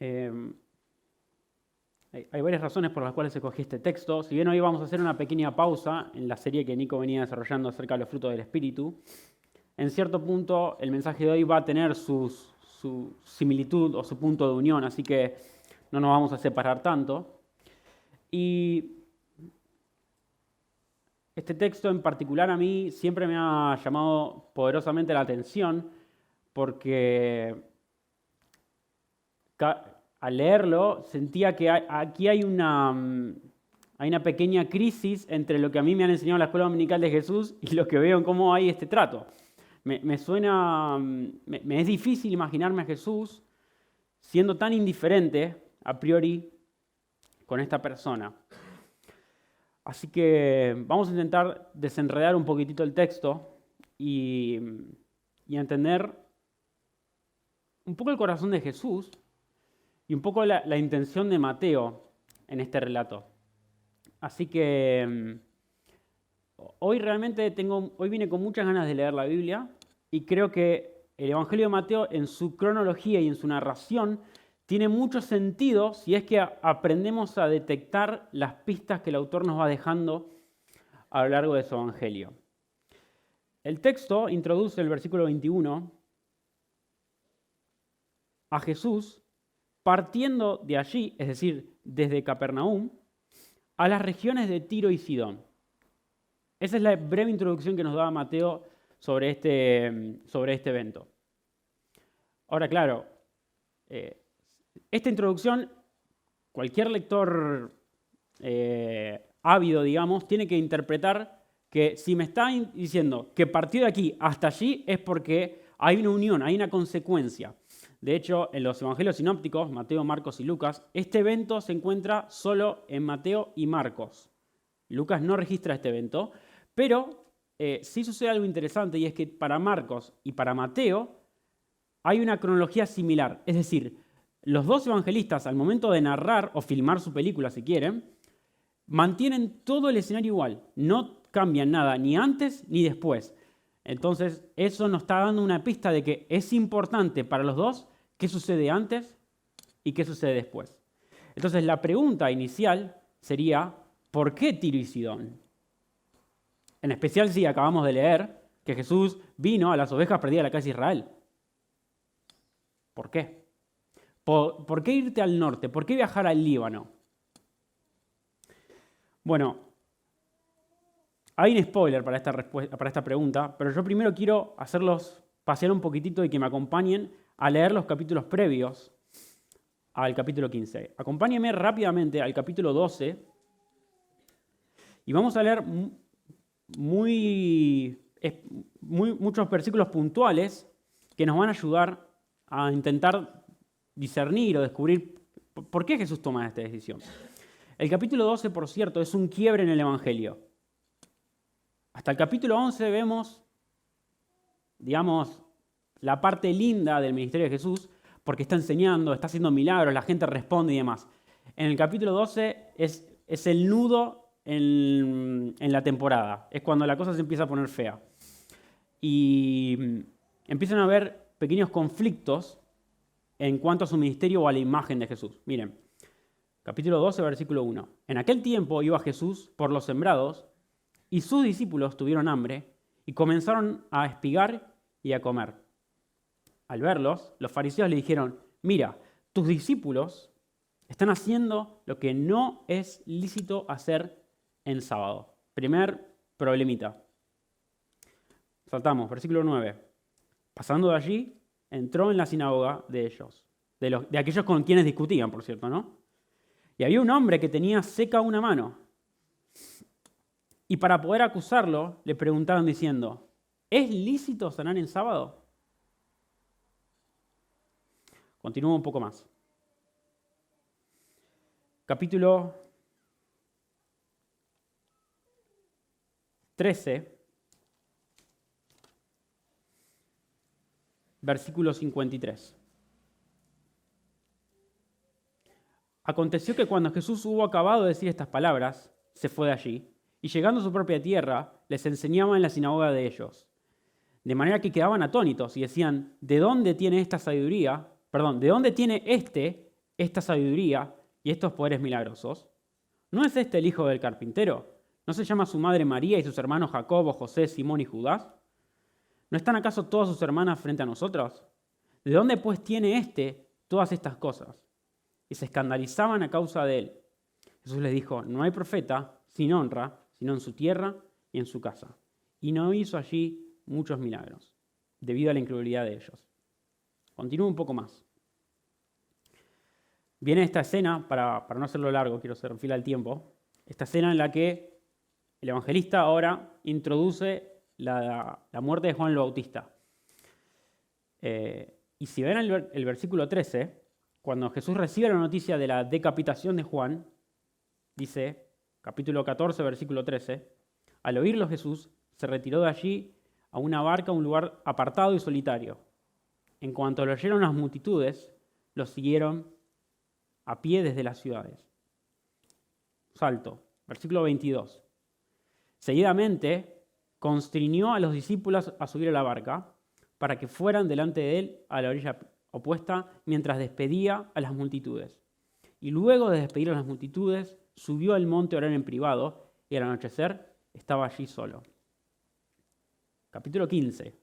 Eh, hay varias razones por las cuales escogí este texto. Si bien hoy vamos a hacer una pequeña pausa en la serie que Nico venía desarrollando acerca de los frutos del Espíritu, en cierto punto el mensaje de hoy va a tener su similitud o su punto de unión, así que no nos vamos a separar tanto. Y este texto en particular a mí siempre me ha llamado poderosamente la atención porque al leerlo sentía que aquí hay una pequeña crisis entre lo que a mí me han enseñado en la escuela dominical de Jesús y lo que veo en cómo hay este trato. Me es difícil imaginarme a Jesús siendo tan indiferente a priori con esta persona. Así que vamos a intentar desenredar un poquitito el texto y entender un poco el corazón de Jesús y un poco la intención de Mateo en este relato. Así que hoy vine con muchas ganas de leer la Biblia y creo que el Evangelio de Mateo en su cronología y en su narración tiene mucho sentido si es que aprendemos a detectar las pistas que el autor nos va dejando a lo largo de su Evangelio. El texto introduce el versículo 21 a Jesús partiendo de allí, es decir, desde Capernaum, a las regiones de Tiro y Sidón. Esa es la breve introducción que nos da Mateo sobre este evento. Ahora, claro, esta introducción, cualquier lector ávido, digamos, tiene que interpretar que si me está diciendo que partió de aquí hasta allí es porque hay una unión, hay una consecuencia. De hecho, en los evangelios sinópticos, Mateo, Marcos y Lucas, este evento se encuentra solo en Mateo y Marcos. Lucas no registra este evento, pero sí sucede algo interesante y es que para Marcos y para Mateo hay una cronología similar. Es decir, los dos evangelistas al momento de narrar o filmar su película, si quieren, mantienen todo el escenario igual. No cambian nada, ni antes ni después. Entonces, eso nos está dando una pista de que es importante para los dos qué sucede antes y qué sucede después. Entonces, la pregunta inicial sería, ¿por qué Tiro y Sidón? En especial si acabamos de leer que Jesús vino a las ovejas perdidas de la casa de Israel. ¿Por qué? ¿Por qué irte al norte? ¿Por qué viajar al Líbano? Bueno, hay un spoiler para esta pregunta, pero yo primero quiero hacerlos pasear un poquitito y que me acompañen a leer los capítulos previos al capítulo 15. Acompáñenme rápidamente al capítulo 12 y vamos a leer muchos versículos puntuales que nos van a ayudar a intentar discernir o descubrir por qué Jesús toma esta decisión. El capítulo 12, por cierto, es un quiebre en el Evangelio. Hasta el capítulo 11 vemos, digamos, la parte linda del ministerio de Jesús, porque está enseñando, está haciendo milagros, la gente responde y demás. En el capítulo 12 es el nudo en la temporada, es cuando la cosa se empieza a poner fea. Y empiezan a haber pequeños conflictos en cuanto a su ministerio o a la imagen de Jesús. Miren, capítulo 12, versículo 1. En aquel tiempo iba Jesús por los sembrados y sus discípulos tuvieron hambre y comenzaron a espigar y a comer. Al verlos, los fariseos le dijeron, mira, tus discípulos están haciendo lo que no es lícito hacer en sábado. Primer problemita. Saltamos, versículo 9. Pasando de allí, entró en la sinagoga de ellos, de aquellos con quienes discutían, por cierto, ¿no? Y había un hombre que tenía seca una mano. Y para poder acusarlo, le preguntaron diciendo, ¿es lícito sanar en sábado? Continúo un poco más. Capítulo 13, versículo 53. Aconteció que cuando Jesús hubo acabado de decir estas palabras, se fue de allí, y llegando a su propia tierra, les enseñaba en la sinagoga de ellos. De manera que quedaban atónitos y decían, ¿de dónde tiene esta sabiduría? ¿De dónde tiene esta sabiduría y estos poderes milagrosos? ¿No es este el hijo del carpintero? ¿No se llama su madre María y sus hermanos Jacobo, José, Simón y Judas? ¿No están acaso todas sus hermanas frente a nosotros? ¿De dónde pues tiene éste todas estas cosas? Y se escandalizaban a causa de él. Jesús les dijo, no hay profeta sin honra, sino en su tierra y en su casa. Y no hizo allí muchos milagros, debido a la incredulidad de ellos. Continúo un poco más. Viene esta escena, para no hacerlo largo, quiero hacer fila al tiempo, esta escena en la que el evangelista ahora introduce la muerte de Juan el Bautista. Y si ven el versículo 13, cuando Jesús recibe la noticia de la decapitación de Juan, dice, capítulo 14, versículo 13, al oírlo Jesús se retiró de allí a una barca a un lugar apartado y solitario. En cuanto lo oyeron las multitudes, lo siguieron a pie desde las ciudades. Salto, versículo 22. Seguidamente constriñó a los discípulos a subir a la barca para que fueran delante de él a la orilla opuesta mientras despedía a las multitudes. Y luego de despedir a las multitudes, subió al monte a orar en privado y al anochecer estaba allí solo. Capítulo 15.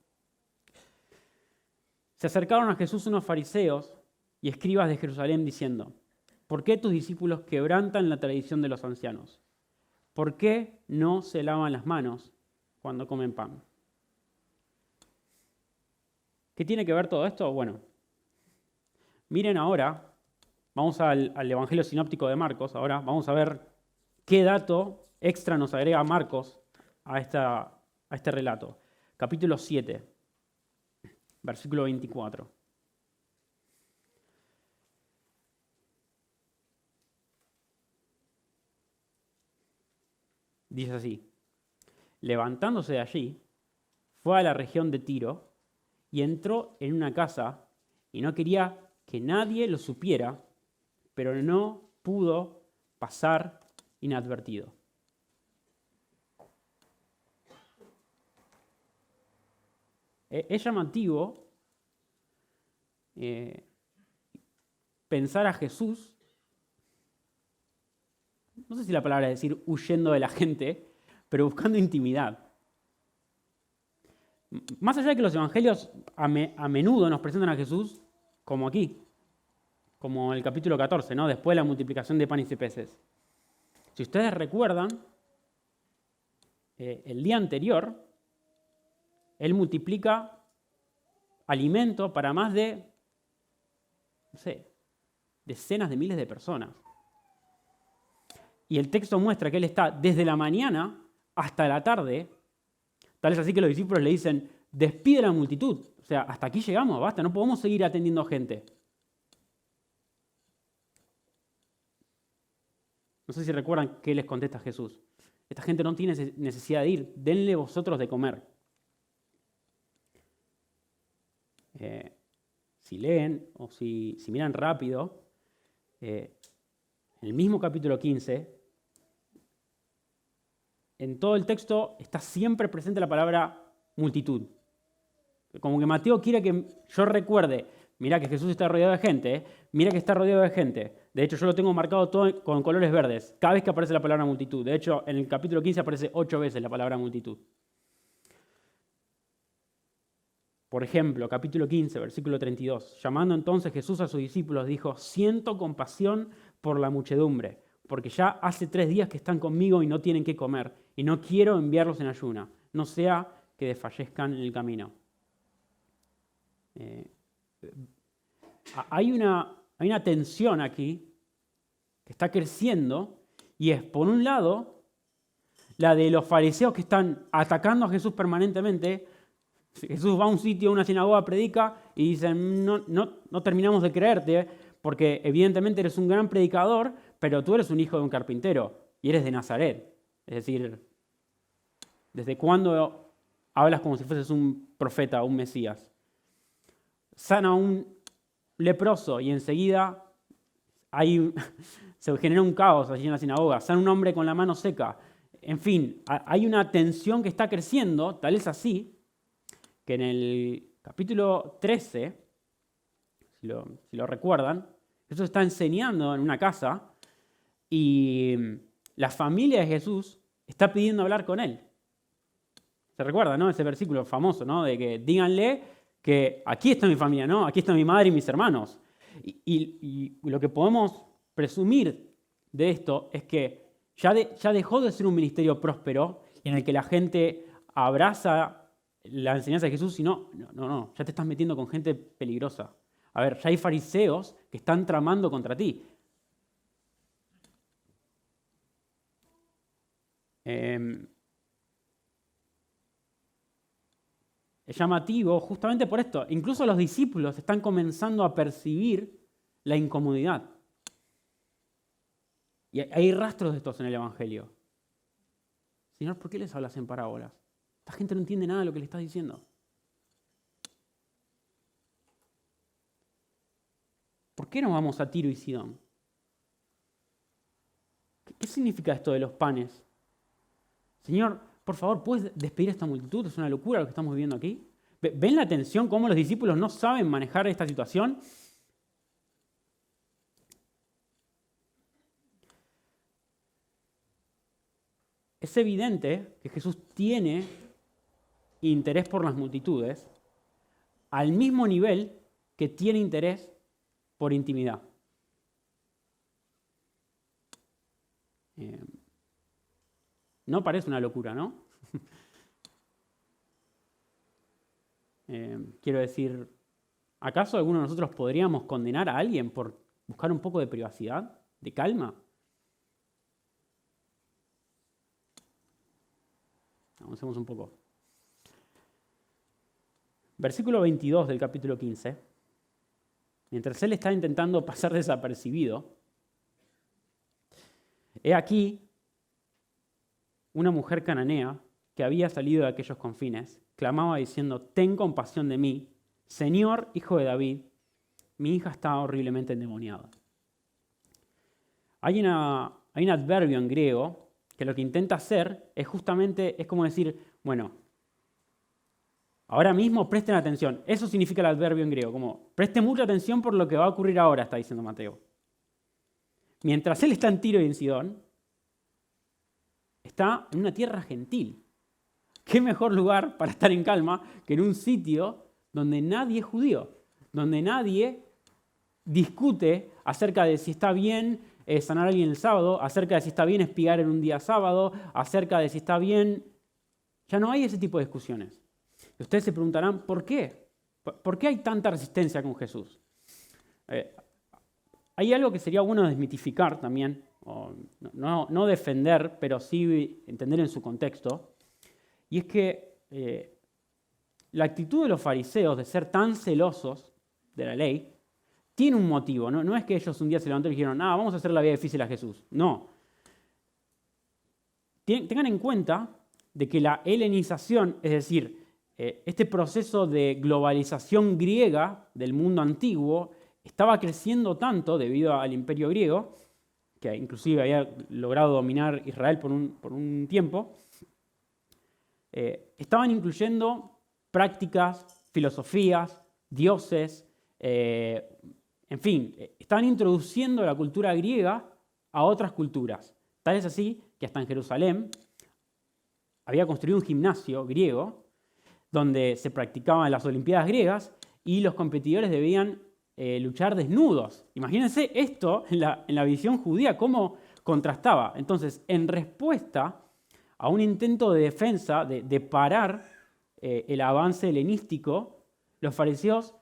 Se acercaron a Jesús unos fariseos y escribas de Jerusalén diciendo, ¿por qué tus discípulos quebrantan la tradición de los ancianos? ¿Por qué no se lavan las manos cuando comen pan? ¿Qué tiene que ver todo esto? Bueno, miren ahora, vamos al Evangelio Sinóptico de Marcos, ahora vamos a ver qué dato extra nos agrega Marcos a este relato. Capítulo 7, versículo 24. Dice así, levantándose de allí, fue a la región de Tiro y entró en una casa y no quería que nadie lo supiera, pero no pudo pasar inadvertido. Es llamativo pensar a Jesús, no sé si la palabra es decir huyendo de la gente, pero buscando intimidad. Más allá de que los evangelios a menudo nos presentan a Jesús como aquí, como el capítulo 14, ¿no? Después de la multiplicación de panes y peces. Si ustedes recuerdan, el día anterior, Él multiplica alimento para más de, no sé, decenas de miles de personas. Y el texto muestra que Él está desde la mañana hasta la tarde. Tal es así que los discípulos le dicen, despide a la multitud. O sea, hasta aquí llegamos, basta, no podemos seguir atendiendo gente. No sé si recuerdan qué les contesta Jesús. Esta gente no tiene necesidad de ir, denle vosotros de comer. Si leen o si miran rápido, en el mismo capítulo 15, en todo el texto está siempre presente la palabra multitud. Como que Mateo quiere que yo recuerde, mira que Jesús está rodeado de gente, mira que está rodeado de gente. De hecho, yo lo tengo marcado todo con colores verdes, cada vez que aparece la palabra multitud. De hecho, en el capítulo 15 aparece 8 veces la palabra multitud. Por ejemplo, capítulo 15, versículo 32. Llamando entonces Jesús a sus discípulos, dijo, siento compasión por la muchedumbre, porque ya hace 3 días que están conmigo y no tienen qué comer, y no quiero enviarlos en ayuna, no sea que desfallezcan en el camino. Hay una tensión aquí que está creciendo, y es, por un lado, la de los fariseos que están atacando a Jesús permanentemente. Jesús va a un sitio, a una sinagoga, predica y dicen, no terminamos de creerte porque evidentemente eres un gran predicador, pero tú eres un hijo de un carpintero y eres de Nazaret. Es decir, ¿desde cuándo hablas como si fueses un profeta, un Mesías? Sana a un leproso y enseguida se genera un caos allí en la sinagoga. Sana a un hombre con la mano seca. En fin, hay una tensión que está creciendo, tal es así, que en el capítulo 13, si lo recuerdan, Jesús está enseñando en una casa y la familia de Jesús está pidiendo hablar con él. ¿Se recuerda, no? Ese versículo famoso, ¿no? De que díganle que aquí está mi familia, ¿no? Aquí está mi madre y mis hermanos. Y lo que podemos presumir de esto es que ya dejó de ser un ministerio próspero en el que la gente abraza la enseñanza de Jesús, sino, no, ya te estás metiendo con gente peligrosa. A ver, ya hay fariseos que están tramando contra ti. Es llamativo justamente por esto. Incluso los discípulos están comenzando a percibir la incomodidad. Y hay rastros de estos en el Evangelio. Señor, ¿por qué les hablas en parábolas? Esta gente no entiende nada de lo que le estás diciendo. ¿Por qué no vamos a Tiro y Sidón? ¿Qué significa esto de los panes? Señor, por favor, ¿puedes despedir a esta multitud? Es una locura lo que estamos viviendo aquí. ¿Ven la tensión, cómo los discípulos no saben manejar esta situación? Es evidente que Jesús tiene interés por las multitudes al mismo nivel que tiene interés por intimidad. No parece una locura, ¿no? Quiero decir, ¿acaso alguno de nosotros podríamos condenar a alguien por buscar un poco de privacidad, de calma? Avancemos un poco. Versículo 22 del capítulo 15. Mientras él está intentando pasar desapercibido, he aquí una mujer cananea que había salido de aquellos confines, clamaba diciendo: ten compasión de mí, Señor, hijo de David, mi hija está horriblemente endemoniada. Hay un adverbio en griego que lo que intenta hacer es justamente, es como decir, bueno, ahora mismo presten atención. Eso significa el adverbio en griego, como presten mucha atención por lo que va a ocurrir ahora, está diciendo Mateo. Mientras él está en Tiro y en Sidón, está en una tierra gentil. ¿Qué mejor lugar para estar en calma que en un sitio donde nadie es judío? Donde nadie discute acerca de si está bien sanar a alguien el sábado, acerca de si está bien espigar en un día sábado, acerca de si está bien... Ya no hay ese tipo de discusiones. Y ustedes se preguntarán, ¿por qué? ¿Por qué hay tanta resistencia con Jesús? Hay algo que sería bueno desmitificar también, o no defender, pero sí entender en su contexto. Y es que la actitud de los fariseos de ser tan celosos de la ley tiene un motivo. No es que ellos un día se levantaron y dijeron, vamos a hacer la vida difícil a Jesús. No. Tengan en cuenta de que la helenización, es decir, este proceso de globalización griega del mundo antiguo, estaba creciendo tanto debido al imperio griego, que inclusive había logrado dominar Israel por un tiempo. Estaban incluyendo prácticas, filosofías, dioses, en fin, estaban introduciendo la cultura griega a otras culturas. Tal es así que hasta en Jerusalén había construido un gimnasio griego donde se practicaban las Olimpiadas griegas y los competidores debían luchar desnudos. Imagínense esto en la visión judía, cómo contrastaba. Entonces, en respuesta a un intento de defensa, de parar el avance helenístico, los fariseos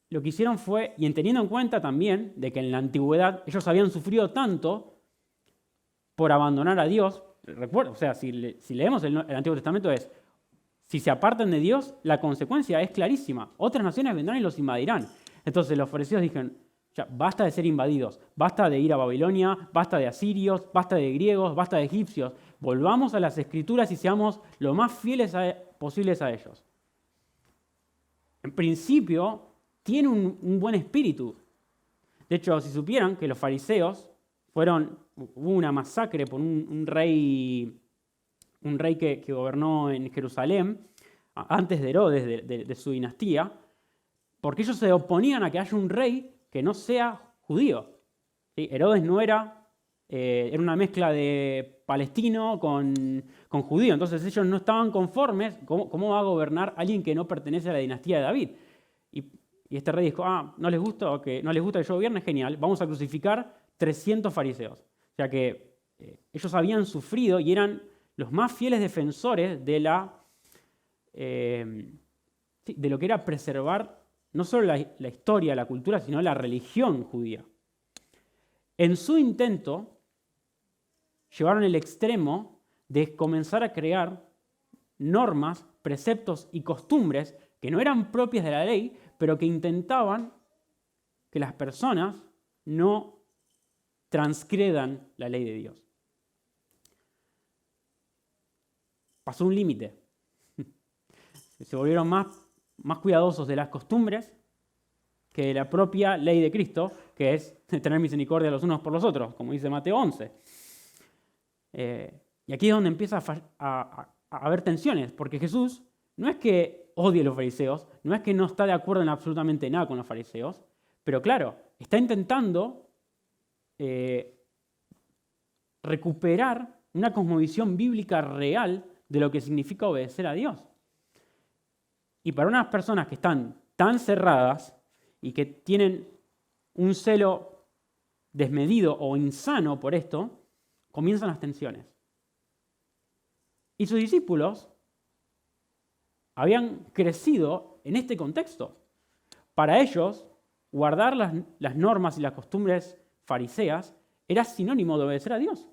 lo que hicieron fue, y teniendo en cuenta también de que en la antigüedad ellos habían sufrido tanto por abandonar a Dios, recuerda, o sea, si leemos el Antiguo Testamento es, si se apartan de Dios, la consecuencia es clarísima. Otras naciones vendrán y los invadirán. Entonces los fariseos dijeron, ya, basta de ser invadidos, basta de ir a Babilonia, basta de asirios, basta de griegos, basta de egipcios. Volvamos a las Escrituras y seamos lo más fieles posibles a ellos. En principio, tiene un buen espíritu. De hecho, si supieran que los fariseos hubo una masacre por un rey que gobernó en Jerusalén, antes de Herodes, de su dinastía, porque ellos se oponían a que haya un rey que no sea judío. ¿sí? Herodes no era una mezcla de palestino con judío, entonces ellos no estaban conformes. ¿Cómo va a gobernar alguien que no pertenece a la dinastía de David? Y este rey dijo, no les gusta que yo gobierne, genial, vamos a crucificar 300 fariseos. O sea que ellos habían sufrido y eran los más fieles defensores de lo que era preservar no solo la historia, la cultura, sino la religión judía. En su intento, llevaron el extremo de comenzar a crear normas, preceptos y costumbres que no eran propias de la ley, pero que intentaban que las personas no transgredan la ley de Dios. Pasó un límite. Se volvieron más cuidadosos de las costumbres que de la propia ley de Cristo, que es tener misericordia los unos por los otros, como dice Mateo 11. Y aquí es donde empieza a haber tensiones, porque Jesús no es que odie a los fariseos, no es que no está de acuerdo en absolutamente nada con los fariseos, pero claro, está intentando recuperar una cosmovisión bíblica real de lo que significa obedecer a Dios. Y para unas personas que están tan cerradas y que tienen un celo desmedido o insano por esto, comienzan las tensiones. Y sus discípulos habían crecido en este contexto. Para ellos, guardar las normas y las costumbres fariseas era sinónimo de obedecer a Dios.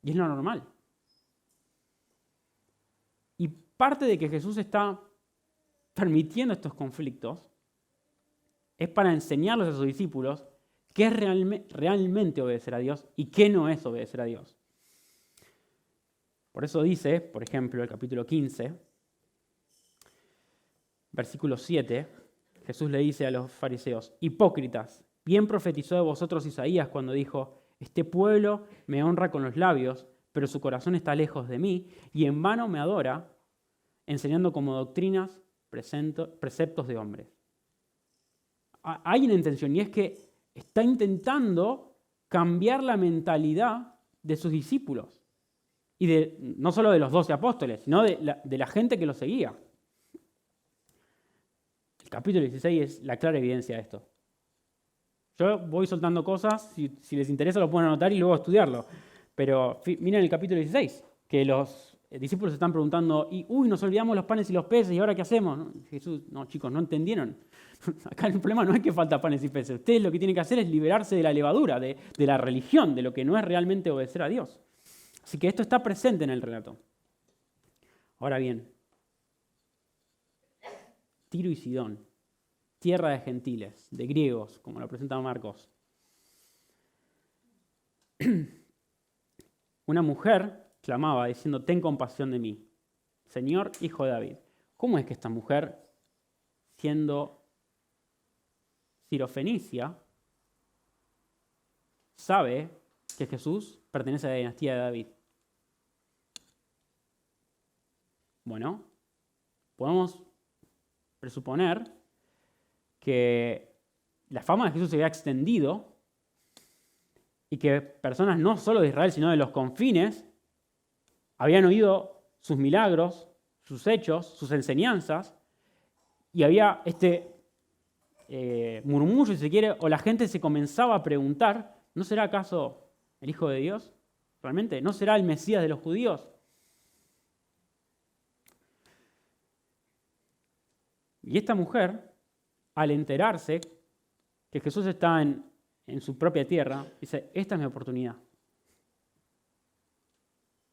Y es lo normal. Y parte de que Jesús está permitiendo estos conflictos es para enseñarles a sus discípulos qué es realmente obedecer a Dios y qué no es obedecer a Dios. Por eso dice, por ejemplo, el capítulo 15, versículo 7, Jesús le dice a los fariseos: hipócritas, bien profetizó de vosotros Isaías cuando dijo: este pueblo me honra con los labios, pero su corazón está lejos de mí, y en vano me adora, enseñando como doctrinas preceptos de hombres. Hay una intención, y es que está intentando cambiar la mentalidad de sus discípulos. Y no solo de los 12 apóstoles, sino de la gente que los seguía. El capítulo 16 es la clara evidencia de esto. Yo voy soltando cosas, si les interesa lo pueden anotar y luego estudiarlo. Pero miren el capítulo 16, que los discípulos están preguntando, nos olvidamos los panes y los peces, ¿y ahora qué hacemos? ¿No? Jesús, no, chicos, no entendieron. Acá el problema no es que falta panes y peces. Ustedes lo que tienen que hacer es liberarse de la levadura, de la religión, de lo que no es realmente obedecer a Dios. Así que esto está presente en el relato. Ahora bien, Tiro y Sidón, tierra de gentiles, de griegos, como lo presenta Marcos. Una mujer clamaba diciendo: ten compasión de mí, Señor, hijo de David. ¿Cómo es que esta mujer, siendo sirofenicia, sabe que Jesús pertenece a la dinastía de David? Bueno, podemos presuponer que la fama de Jesús se había extendido y que personas no solo de Israel, sino de los confines, habían oído sus milagros, sus hechos, sus enseñanzas, y había este murmullo, si se quiere, o la gente se comenzaba a preguntar: ¿no será acaso el Hijo de Dios? ¿Realmente? ¿No será el Mesías de los judíos? Y esta mujer, al enterarse que Jesús está en su propia tierra, dice: esta es mi oportunidad.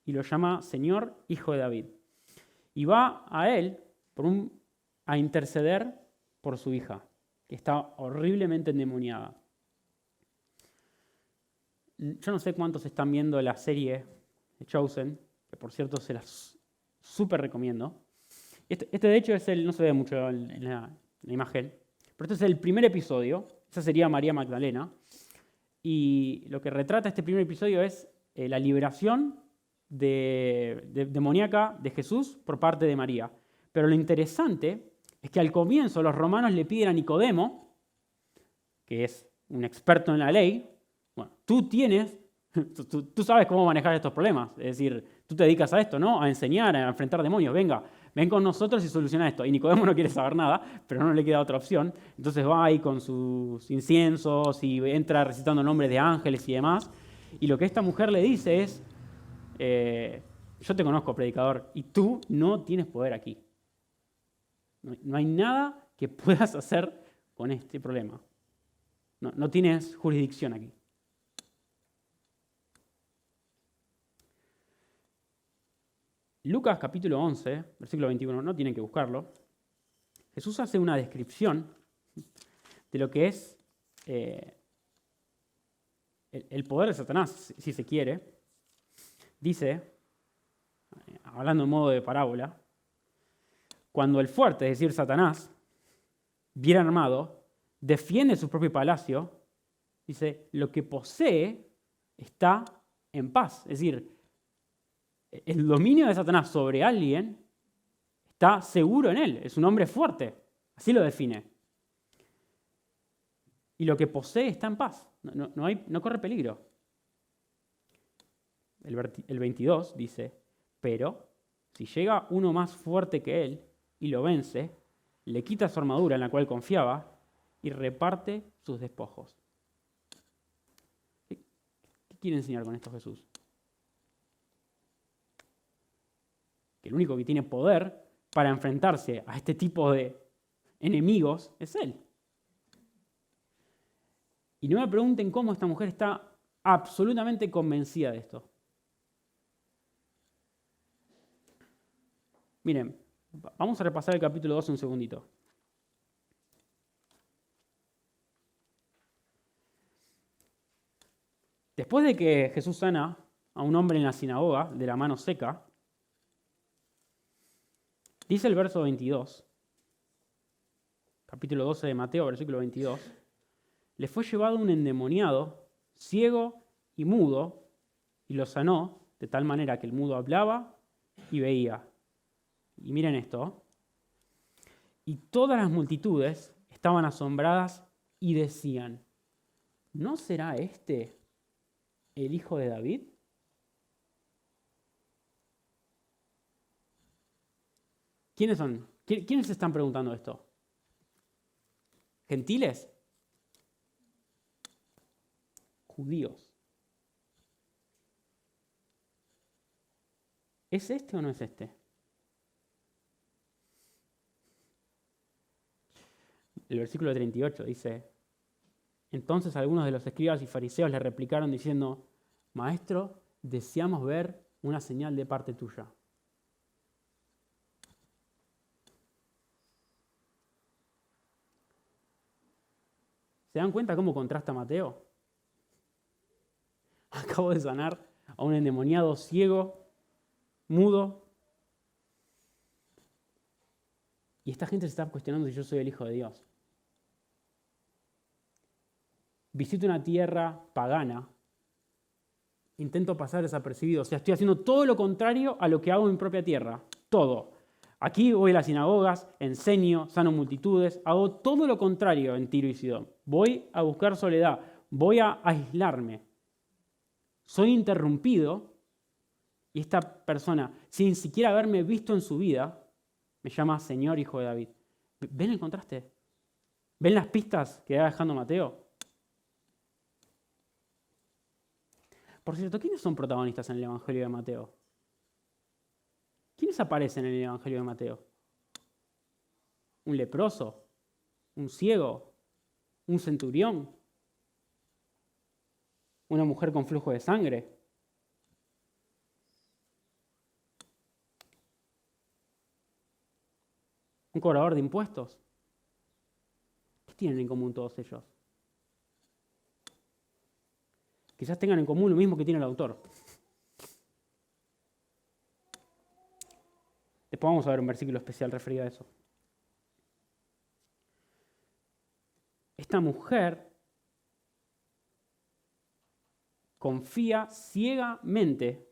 Y lo llama Señor, hijo de David. Y va a él a interceder por su hija, que está horriblemente endemoniada. Yo no sé cuántos están viendo la serie Chosen, que por cierto se las súper recomiendo. Este de hecho es no se ve mucho en la imagen, pero este es el primer episodio. Esa sería María Magdalena. Y lo que retrata este primer episodio es la liberación demoníaca de Jesús por parte de María. Pero lo interesante es que al comienzo los romanos le piden a Nicodemo que es un experto en la ley, bueno, tú sabes cómo manejar estos problemas. Es decir, tú te dedicas a esto, ¿no? A enseñar, a enfrentar demonios. Venga, ven con nosotros y soluciona esto. Y Nicodemo no quiere saber nada, pero no le queda otra opción. Entonces va ahí con sus inciensos y entra recitando nombres de ángeles y demás. Y lo que esta mujer le dice es, yo te conozco, predicador, y tú no tienes poder aquí. No hay nada que puedas hacer con este problema. No tienes jurisdicción aquí. Lucas capítulo 11, versículo 21, no tienen que buscarlo. Jesús hace una descripción de lo que es el poder de Satanás, si se quiere. Dice, hablando en modo de parábola, cuando el fuerte, es decir, Satanás, bien armado, defiende su propio palacio, dice, lo que posee está en paz. Es decir, el dominio de Satanás sobre alguien está seguro en él, es un hombre fuerte, así lo define. Y lo que posee está en paz, no corre peligro. El 22 dice, pero si llega uno más fuerte que él y lo vence, le quita su armadura en la cual confiaba y reparte sus despojos. ¿Qué quiere enseñar con esto Jesús? Que el único que tiene poder para enfrentarse a este tipo de enemigos es Él. Y no me pregunten cómo esta mujer está absolutamente convencida de esto. Miren, vamos a repasar el capítulo 2 un segundito. Después de que Jesús sana a un hombre en la sinagoga de la mano seca, dice el verso 22, capítulo 12 de Mateo, versículo 22, le fue llevado un endemoniado, ciego y mudo, y lo sanó de tal manera que el mudo hablaba y veía. Y miren esto, y todas las multitudes estaban asombradas y decían, ¿no será este el hijo de David? ¿Quiénes son? ¿Quiénes se están preguntando esto? ¿Gentiles? Judíos. ¿Es este o no es este? El versículo 38 dice, entonces algunos de los escribas y fariseos le replicaron diciendo, Maestro, deseamos ver una señal de parte tuya. ¿Se dan cuenta cómo contrasta Mateo? Acabo de sanar a un endemoniado ciego, mudo. Y esta gente se está cuestionando si yo soy el Hijo de Dios. Visito una tierra pagana. Intento pasar desapercibido. O sea, estoy haciendo todo lo contrario a lo que hago en mi propia tierra. Todo. Aquí voy a las sinagogas, enseño, sano multitudes, hago todo lo contrario en Tiro y Sidón. Voy a buscar soledad, voy a aislarme. Soy interrumpido y esta persona, sin siquiera haberme visto en su vida, me llama Señor, Hijo de David. ¿Ven el contraste? ¿Ven las pistas que va dejando Mateo? Por cierto, ¿quiénes son protagonistas en el Evangelio de Mateo? ¿Quiénes aparecen en el Evangelio de Mateo? ¿Un leproso? ¿Un ciego? ¿Un centurión? ¿Una mujer con flujo de sangre? ¿Un cobrador de impuestos? ¿Qué tienen en común todos ellos? Quizás tengan en común lo mismo que tiene el autor. Después vamos a ver un versículo especial referido a eso. Esta mujer confía ciegamente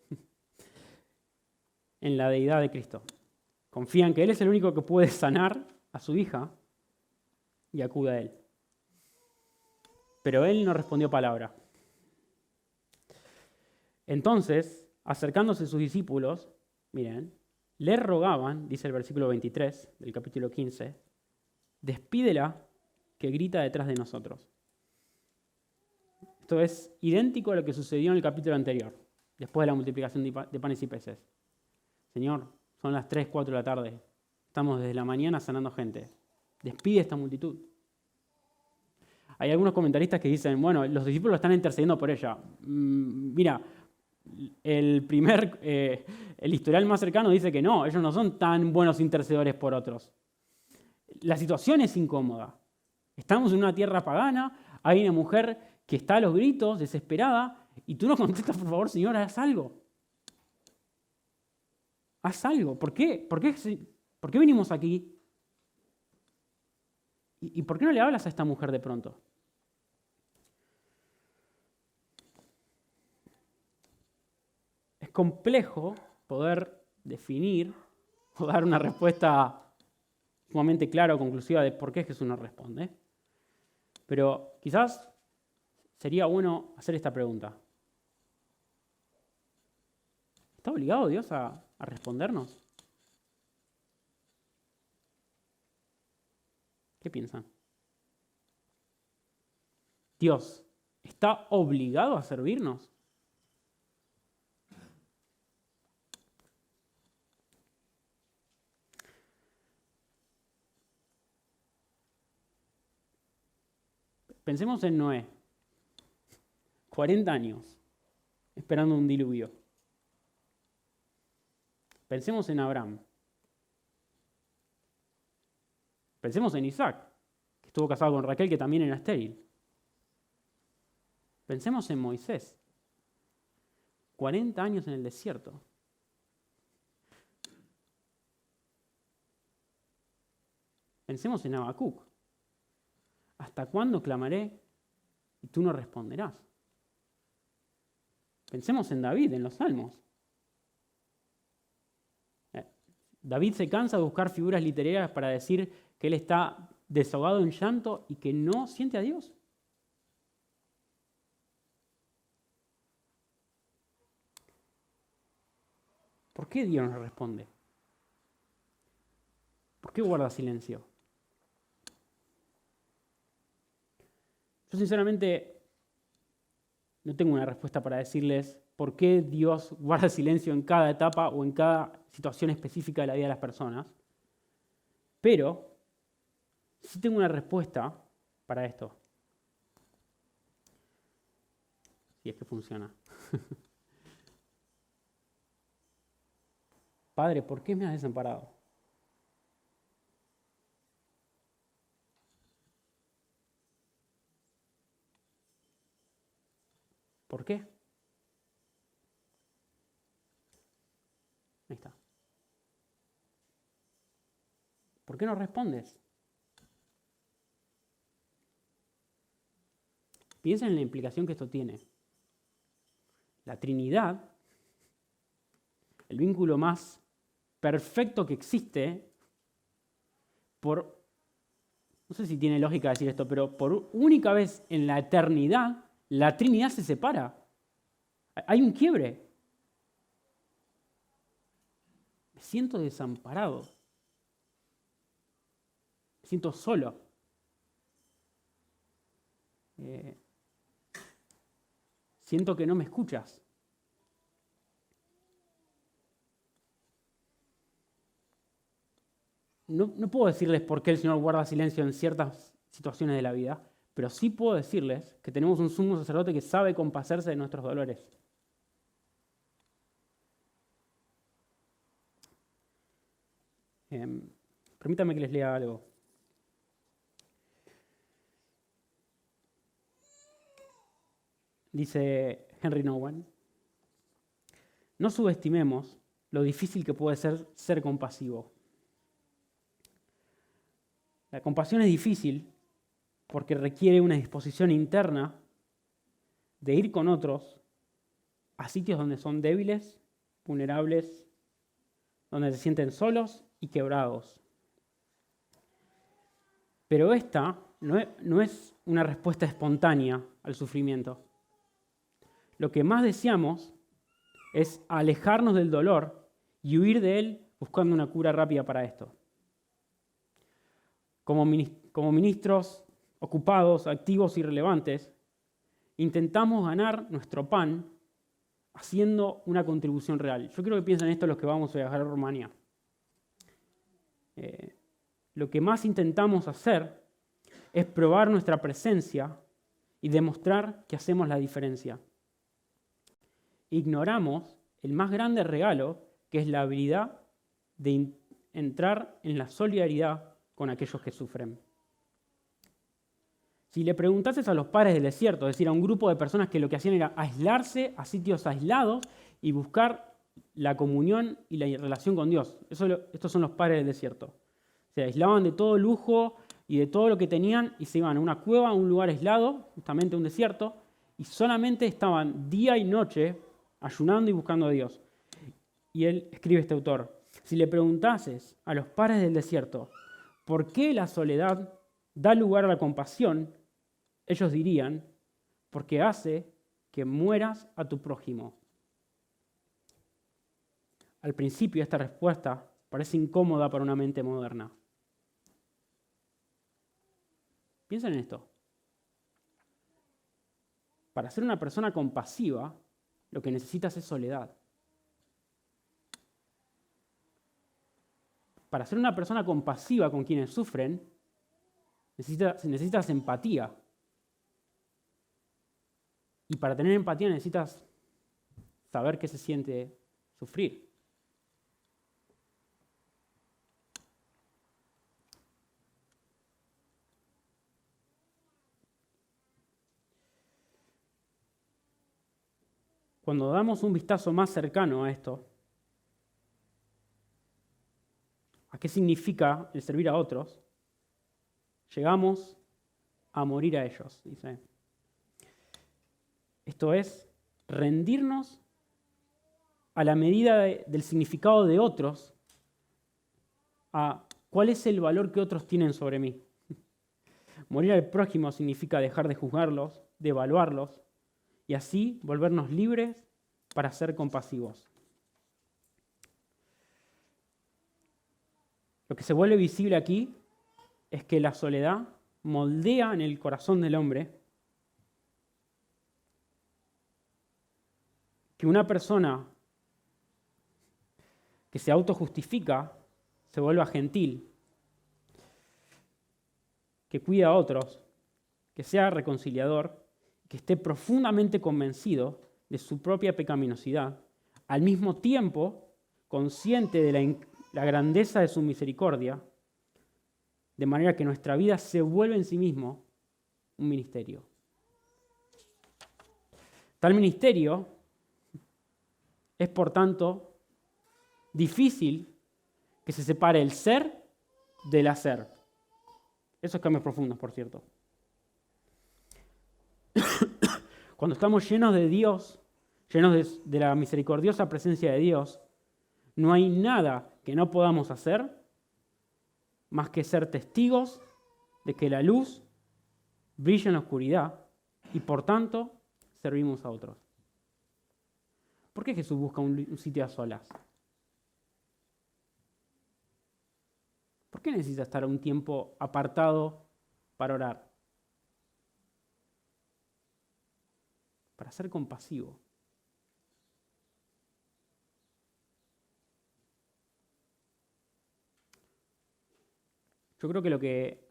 en la deidad de Cristo. Confía en que Él es el único que puede sanar a su hija y acude a Él. Pero él no respondió palabra. Entonces, acercándose sus discípulos, miren, le rogaban, dice el versículo 23 del capítulo 15, despídela que grita detrás de nosotros. Esto es idéntico a lo que sucedió en el capítulo anterior, después de la multiplicación de panes y peces. Señor, son las 3, 4 de la tarde, estamos desde la mañana sanando gente. Despide esta multitud. Hay algunos comentaristas que dicen, bueno, los discípulos están intercediendo por ella. Mira, el historial más cercano dice que no, ellos no son tan buenos intercedores por otros. La situación es incómoda. Estamos en una tierra pagana, hay una mujer que está a los gritos, desesperada, y tú no contestas, por favor, Señor, haz algo. Haz algo. ¿Por qué? ¿Por qué venimos aquí? ¿Y por qué no le hablas a esta mujer de pronto? Es complejo poder definir o dar una respuesta sumamente clara o conclusiva de por qué Jesús no responde. Pero quizás sería bueno hacer esta pregunta. ¿Está obligado Dios a respondernos? ¿Qué piensan? ¿Dios está obligado a servirnos? Pensemos en Noé. 40 años esperando un diluvio. Pensemos en Abraham. Pensemos en Isaac, que estuvo casado con Raquel, que también era estéril. Pensemos en Moisés. 40 años en el desierto. Pensemos en Habacuc. ¿Hasta cuándo clamaré y tú no responderás? Pensemos en David, en los Salmos. David se cansa de buscar figuras literarias para decir que él está desahogado en llanto y que no siente a Dios. ¿Por qué Dios no responde? ¿Por qué guarda silencio? Yo sinceramente no tengo una respuesta para decirles por qué Dios guarda silencio en cada etapa o en cada situación específica de la vida de las personas, pero sí tengo una respuesta para esto. Si es que funciona. Padre, ¿por qué me has desamparado? ¿Por qué? Ahí está. ¿Por qué no respondes? Piensa en la implicación que esto tiene. La Trinidad, el vínculo más perfecto que existe, no sé si tiene lógica decir esto, pero por única vez en la eternidad, la Trinidad se separa. Hay un quiebre. Me siento desamparado. Me siento solo. Siento que no me escuchas. No puedo decirles por qué el Señor guarda silencio en ciertas situaciones de la vida, pero sí puedo decirles que tenemos un sumo sacerdote que sabe compadecerse de nuestros dolores. Permítanme que les lea algo. Dice Henry Nouwen: no subestimemos lo difícil que puede ser compasivo. La compasión es difícil porque requiere una disposición interna de ir con otros a sitios donde son débiles, vulnerables, donde se sienten solos y quebrados. Pero esta no es una respuesta espontánea al sufrimiento. Lo que más deseamos es alejarnos del dolor y huir de él buscando una cura rápida para esto. Como ministros ocupados, activos y relevantes, intentamos ganar nuestro pan haciendo una contribución real. Yo quiero que piensen en esto los que vamos a viajar a Rumania. Lo que más intentamos hacer es probar nuestra presencia y demostrar que hacemos la diferencia. Ignoramos el más grande regalo, que es la habilidad de entrar en la solidaridad con aquellos que sufren. Si le preguntases a los padres del desierto, es decir, a un grupo de personas que lo que hacían era aislarse a sitios aislados y buscar la comunión y la relación con Dios. Estos son los padres del desierto. Se aislaban de todo lujo y de todo lo que tenían y se iban a una cueva, a un lugar aislado, justamente un desierto, y solamente estaban día y noche ayunando y buscando a Dios. Y él escribe este autor: si le preguntases a los padres del desierto por qué la soledad da lugar a la compasión, ellos dirían: porque hace que mueras a tu prójimo. Al principio esta respuesta parece incómoda para una mente moderna. Piensen en esto. Para ser una persona compasiva, lo que necesitas es soledad. Para ser una persona compasiva con quienes sufren, necesitas empatía. Y para tener empatía necesitas saber qué se siente sufrir. Cuando damos un vistazo más cercano a esto, a qué significa el servir a otros, llegamos a morir a ellos, dice. Esto es, rendirnos a la medida del significado de otros, a cuál es el valor que otros tienen sobre mí. Morir al prójimo significa dejar de juzgarlos, de evaluarlos, y así volvernos libres para ser compasivos. Lo que se vuelve visible aquí es que la soledad moldea en el corazón del hombre que una persona que se autojustifica se vuelva gentil, que cuida a otros, que sea reconciliador, que esté profundamente convencido de su propia pecaminosidad, al mismo tiempo consciente de la grandeza de su misericordia, de manera que nuestra vida se vuelve en sí mismo un ministerio. Tal ministerio es, por tanto, difícil que se separe el ser del hacer. Esos cambios profundos, por cierto. Cuando estamos llenos de Dios, llenos de la misericordiosa presencia de Dios, no hay nada que no podamos hacer más que ser testigos de que la luz brilla en la oscuridad y por tanto servimos a otros. ¿Por qué Jesús busca un sitio a solas? ¿Por qué necesita estar un tiempo apartado para orar? Para ser compasivo. Yo creo que lo que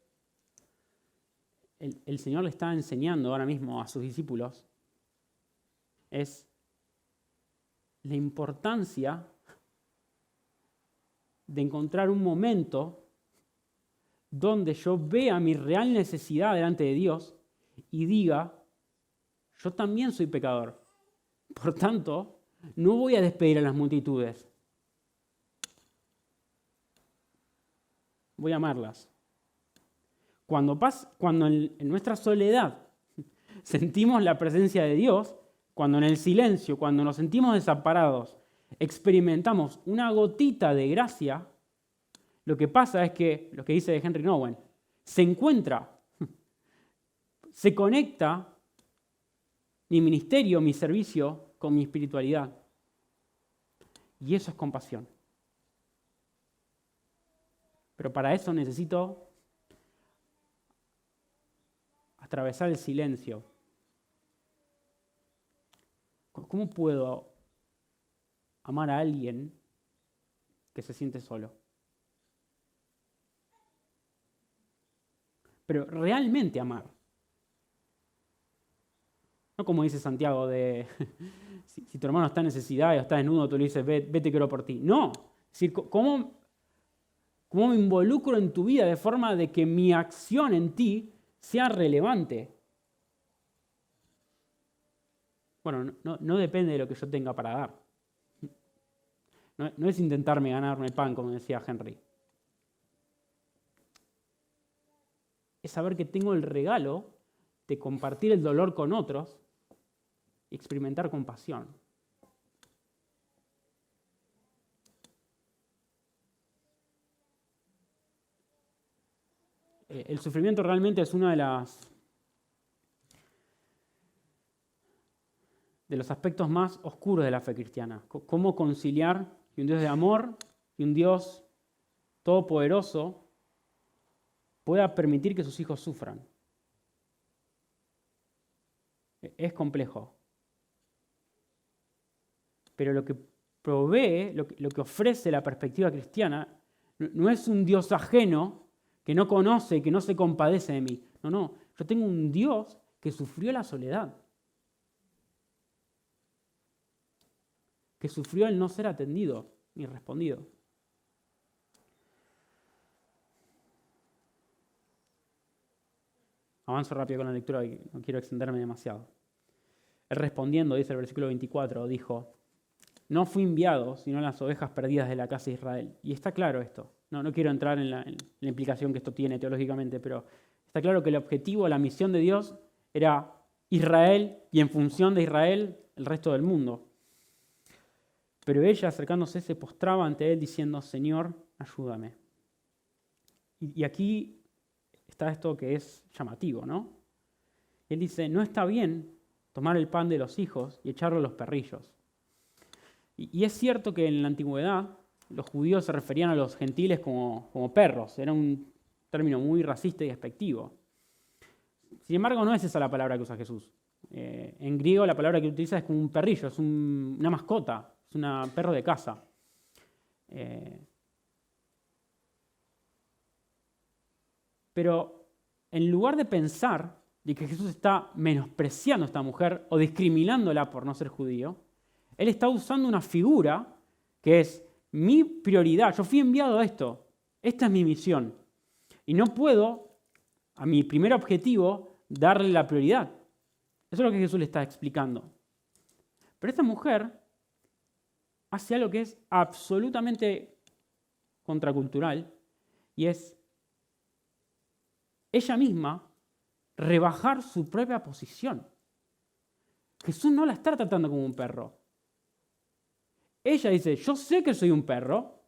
el Señor le está enseñando ahora mismo a sus discípulos es la importancia de encontrar un momento donde yo vea mi real necesidad delante de Dios y diga: yo también soy pecador. Por tanto, no voy a despedir a las multitudes. Voy a amarlas. Cuando en nuestra soledad sentimos la presencia de Dios, cuando en el silencio, cuando nos sentimos desamparados, experimentamos una gotita de gracia, lo que pasa es que, lo que dice Henry Nouwen, se encuentra, se conecta mi ministerio, mi servicio con mi espiritualidad. Y eso es compasión. Pero para eso necesito atravesar el silencio. ¿Cómo puedo amar a alguien que se siente solo? Pero realmente amar. No como dice Santiago de si tu hermano está en necesidad o está desnudo, tú le dices, vete que oro por ti. No. Es decir, ¿cómo me involucro en tu vida de forma de que mi acción en ti sea relevante? Bueno, no depende de lo que yo tenga para dar. No es intentarme ganarme el pan, como decía Henry. Es saber que tengo el regalo de compartir el dolor con otros y experimentar compasión. El sufrimiento realmente es uno de los aspectos más oscuros de la fe cristiana. Cómo conciliar que un Dios de amor y un Dios todopoderoso pueda permitir que sus hijos sufran. Es complejo. Pero lo que provee, lo que ofrece la perspectiva cristiana, no es un Dios ajeno que no conoce, que no se compadece de mí. No, yo tengo un Dios que sufrió la soledad, que sufrió el no ser atendido ni respondido. Avanzo rápido con la lectura, no quiero extenderme demasiado. Él respondiendo, dice el versículo 24, dijo, no fui enviado, sino las ovejas perdidas de la casa de Israel. Y está claro esto. No quiero entrar en la implicación que esto tiene teológicamente, pero está claro que el objetivo, la misión de Dios era Israel y en función de Israel el resto del mundo. Pero ella, acercándose, se postraba ante él diciendo, Señor, ayúdame. Y aquí está esto que es llamativo, ¿no? Él dice, no está bien tomar el pan de los hijos y echarlo a los perrillos. Y es cierto que en la antigüedad los judíos se referían a los gentiles como perros. Era un término muy racista y despectivo. Sin embargo, no es esa la palabra que usa Jesús. En griego la palabra que utiliza es como un perrillo, es una mascota, es un perro de casa. Pero en lugar de pensar de que Jesús está menospreciando a esta mujer o discriminándola por no ser judío, él está usando una figura que es mi prioridad. Yo fui enviado a esto. Esta es mi misión. Y no puedo, a mi primer objetivo, darle la prioridad. Eso es lo que Jesús le está explicando. Pero esta mujer hace algo que es absolutamente contracultural y es ella misma rebajar su propia posición. Jesús no la está tratando como un perro. Ella dice, yo sé que soy un perro,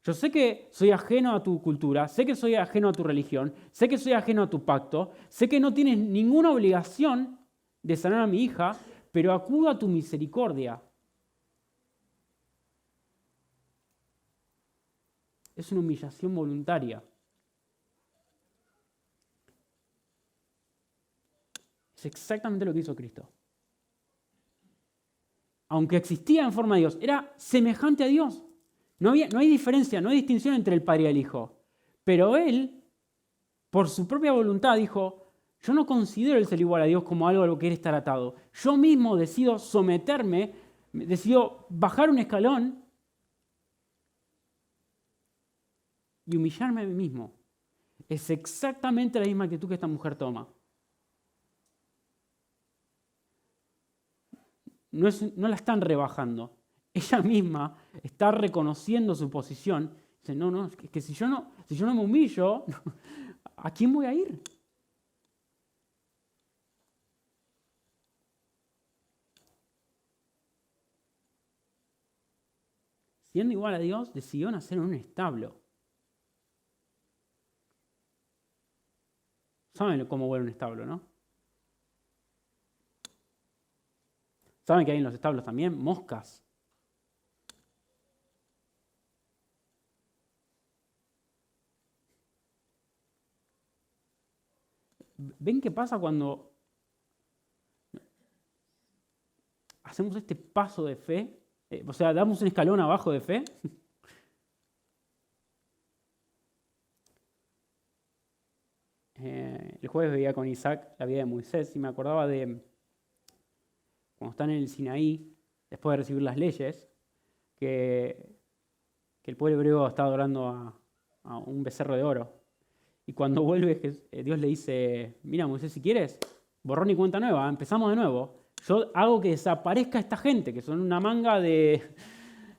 yo sé que soy ajeno a tu cultura, sé que soy ajeno a tu religión, sé que soy ajeno a tu pacto, sé que no tienes ninguna obligación de sanar a mi hija, pero acudo a tu misericordia. Es una humillación voluntaria. Es exactamente lo que hizo Cristo. Aunque existía en forma de Dios, era semejante a Dios. No hay diferencia, no hay distinción entre el Padre y el Hijo. Pero Él, por su propia voluntad, dijo, yo no considero el ser igual a Dios como algo a lo que quiere estar atado. Yo mismo decido someterme, decido bajar un escalón y humillarme a mí mismo. Es exactamente la misma actitud que esta mujer toma. No la están rebajando. Ella misma está reconociendo su posición. Dice, no, es que si yo no me humillo, ¿a quién voy a ir? Siendo igual a Dios, decidió nacer en un establo. Saben cómo vuelve un establo, ¿no? ¿Saben que hay en los establos también moscas? ¿Ven qué pasa cuando hacemos este paso de fe? O sea, damos un escalón abajo de fe. El jueves veía con Isaac la vida de Moisés y me acordaba de cuando están en el Sinaí, después de recibir las leyes, que el pueblo hebreo está adorando a un becerro de oro. Y cuando vuelve, Dios le dice, mira Moisés, si quieres, borrón y cuenta nueva, empezamos de nuevo. Yo hago que desaparezca esta gente, que son una manga de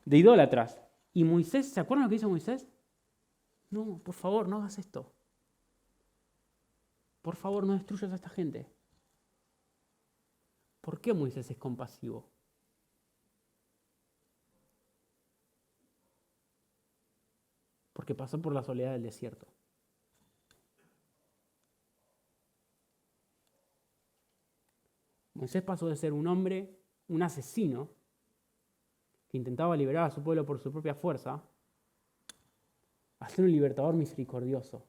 idólatras. Y Moisés, ¿se acuerdan lo que dice Moisés? No, por favor, no hagas esto. Por favor, no destruyas a esta gente. ¿Por qué Moisés es compasivo? Porque pasó por la soledad del desierto. Moisés pasó de ser un hombre, un asesino, que intentaba liberar a su pueblo por su propia fuerza, a ser un libertador misericordioso.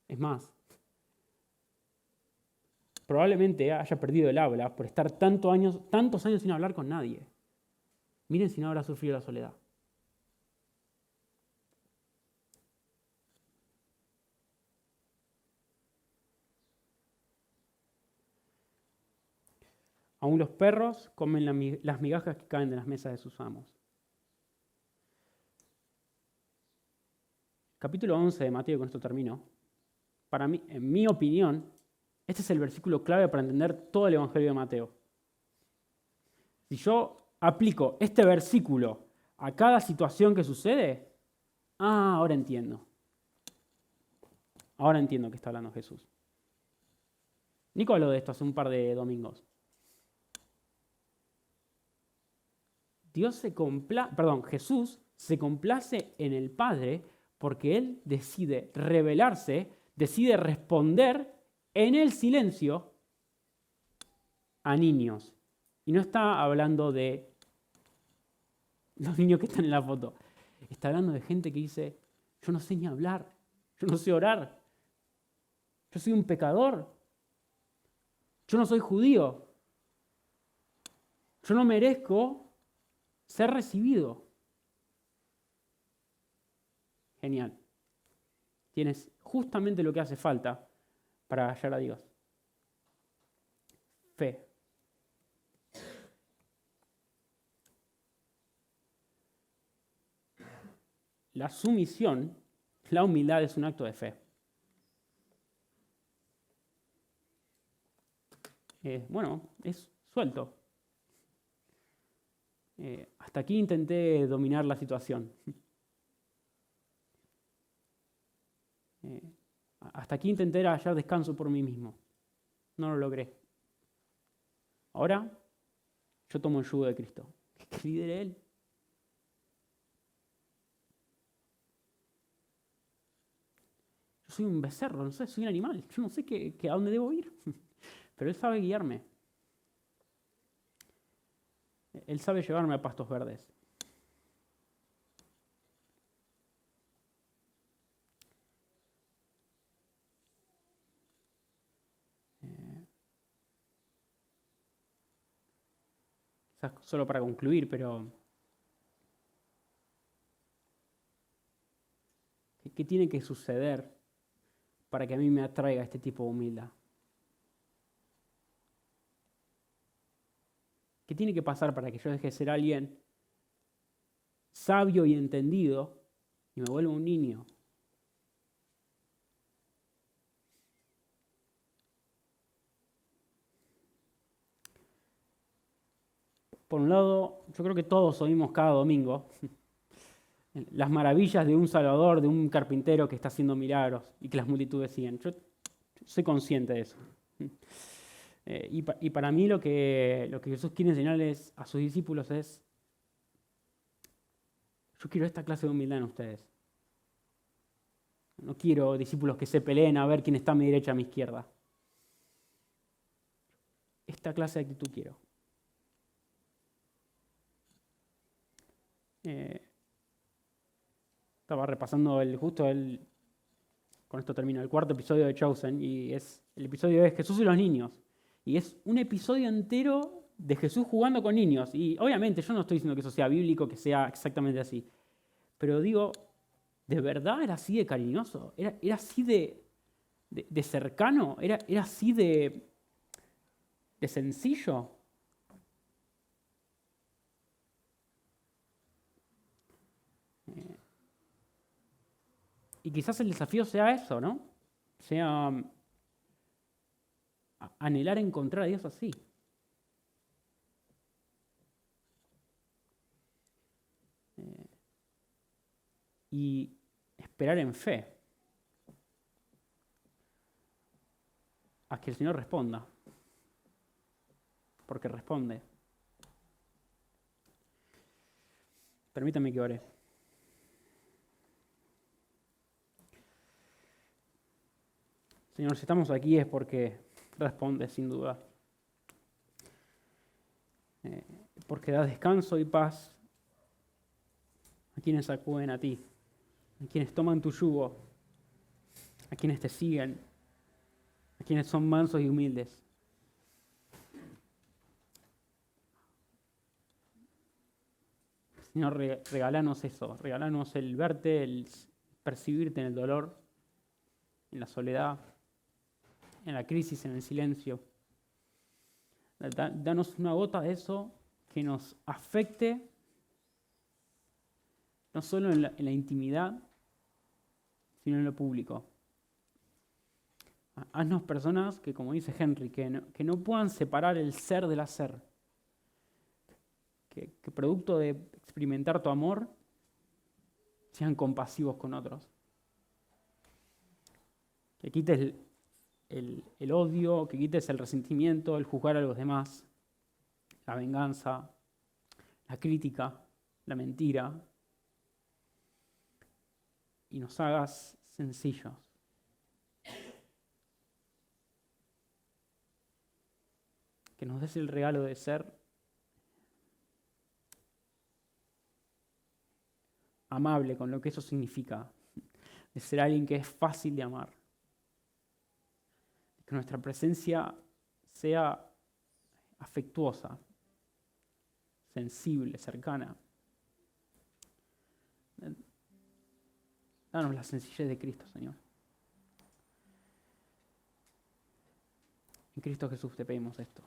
Es más, probablemente haya perdido el habla por estar tantos años sin hablar con nadie. Miren si no habrá sufrido la soledad. Aún los perros comen las migajas que caen de las mesas de sus amos. Capítulo 11 de Mateo, con esto termino. Para mí, en mi opinión, este es el versículo clave para entender todo el Evangelio de Mateo. Si yo aplico este versículo a cada situación que sucede, ahora entiendo. Ahora entiendo que está hablando Jesús. Nico habló de esto hace un par de domingos. Jesús se complace en el Padre porque Él decide revelarse, decide responder en el silencio a niños. Y no está hablando de los niños que están en la foto. Está hablando de gente que dice, yo no sé ni hablar, yo no sé orar, yo soy un pecador, yo no soy judío, yo no merezco ser recibido. Genial. Tienes justamente lo que hace falta para hallar a Dios. Fe. La sumisión, la humildad es un acto de fe. Es suelto. Hasta aquí intenté dominar la situación. Hasta aquí intenté hallar descanso por mí mismo. No lo logré. Ahora yo tomo el yugo de Cristo. Que lidere Él. Yo soy un becerro, no sé, soy un animal. Yo no sé a dónde debo ir. Pero Él sabe guiarme. Él sabe llevarme a pastos verdes. Quizás solo para concluir, pero ¿qué tiene que suceder para que a mí me atraiga este tipo de humildad? ¿Qué tiene que pasar para que yo deje de ser alguien sabio y entendido y me vuelva un niño? Por un lado, yo creo que todos oímos cada domingo las maravillas de un Salvador, de un carpintero que está haciendo milagros y que las multitudes siguen. Yo soy consciente de eso. Y para mí lo que Jesús quiere enseñarles a sus discípulos es Yo quiero esta clase de humildad en ustedes. No quiero discípulos que se peleen a ver quién está a mi derecha, a mi izquierda. Esta clase de actitud quiero. Estaba repasando con esto termino, el cuarto episodio de Chosen, y el episodio es Jesús y los niños. Y es un episodio entero de Jesús jugando con niños. Y obviamente yo no estoy diciendo que eso sea bíblico, que sea exactamente así. Pero digo, ¿de verdad era así de cariñoso? ¿Era así de cercano? ¿Era así de sencillo? Y quizás el desafío sea eso, ¿no? Sea anhelar encontrar a Dios así. Y esperar en fe a que el Señor responda. Porque responde. Permítame que ore. Señor, si estamos aquí es porque responde sin duda. Porque da descanso y paz a quienes acuden a ti, a quienes toman tu yugo, a quienes te siguen, a quienes son mansos y humildes. Señor, regálanos eso, regálanos el verte, el percibirte en el dolor, en la soledad, en la crisis, en el silencio. Danos una gota de eso que nos afecte, no solo en la intimidad, sino en lo público. Haznos personas que, como dice Henry, que no puedan separar el ser del hacer. Que producto de experimentar tu amor, sean compasivos con otros. Que quites el odio, que quites el resentimiento, el juzgar a los demás, la venganza, la crítica, la mentira, y nos hagas sencillos. Que nos des el regalo de ser amable con lo que eso significa, de ser alguien que es fácil de amar. Que nuestra presencia sea afectuosa, sensible, cercana. Danos la sencillez de Cristo, Señor. En Cristo Jesús te pedimos esto.